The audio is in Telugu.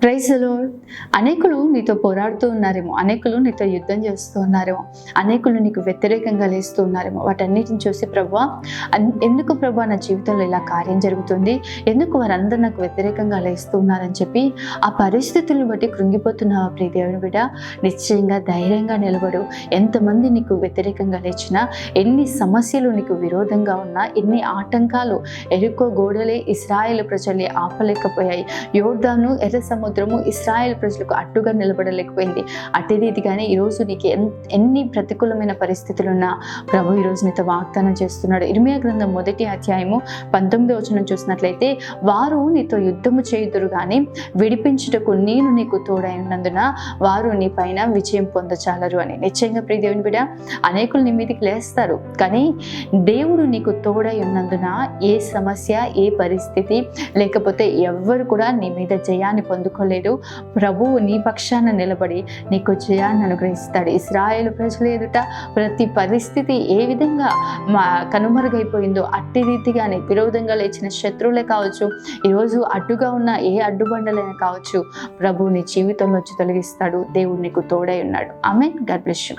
Praise the lord. అనేకులు నీతో పోరాడుతూ ఉన్నారేమో, అనేకులు నీతో యుద్ధం చేస్తూ ఉన్నారేమో, అనేకులు నీకు వ్యతిరేకంగా లేస్తూ ఉన్నారేమో. వాటన్నిటిని చూసి ప్రభువా, ఎందుకు ప్రభువా నా జీవితంలో ఇలా కార్యం జరుగుతుంది, ఎందుకు వారందరూ నాకు వ్యతిరేకంగా లేస్తూ ఉన్నారని చెప్పి ఆ పరిస్థితులను బట్టి కృంగిపోతున్నావా ప్రియ దేవుని బిడ్డ? నిశ్చయంగా ధైర్యంగా నిలబడు. ఎంతమంది నీకు వ్యతిరేకంగా లేచినా, ఎన్ని సమస్యలు నీకు విరోధంగా ఉన్నా, ఎన్ని ఆటంకాలు, ఎరుకో గోడలే ఇశ్రాయేలు ప్రజల్ని ఆపలేకపోయాయి. యోర్దాను, ఎర్ర సముద్రము ఇశ్రాయేల్ ప్రజలకు అడ్డుగా నిలబడలేకపోయింది. అట్టి రీతిగానే ఈరోజు నీకు ఎన్ని ప్రతికూలమైన పరిస్థితులున్నా ప్రభు ఈరోజు నీతో వాగ్దానం చేస్తున్నాడు. ఇర్మియా గ్రంథం 1వ అధ్యాయము 19వ వచనం చూసినట్లయితే, వారు నీతో యుద్ధము చేయుదురు గాని విడిపించుటకు నేను నీకు తోడై ఉన్నందున వారు నీ పైన విజయం పొందచాలరు అని. నిశ్చయంగా ప్రియ దేవుని బిడ్డ, అనేకులు నీ మీదకి లేస్తారు, కానీ దేవుడు నీకు తోడై ఉన్నందున ఏ సమస్య, ఏ పరిస్థితి, లేకపోతే ఎవ్వరు కూడా నీ మీద జయాన్ని పొందుకోలేదు. ప్రభువు నీ పక్షాన నిలబడి నీకు జయాన్ని అనుగ్రహిస్తాడు. ఇశ్రాయేలు ప్రజల ఎదుట ప్రతి పరిస్థితి ఏ విధంగా కనుమరుగైపోయిందో అట్టి రీతిగానే విరోధంగా లేచిన శత్రువులే కావచ్చు, ఈరోజు అడ్డుగా ఉన్న ఏ అడ్డుబండలైనా కావచ్చు, ప్రభువు నీ జీవితంలో వచ్చి తొలగిస్తాడు. దేవుడు నీకు తోడై ఉన్నాడు. ఆమేన్. God bless you.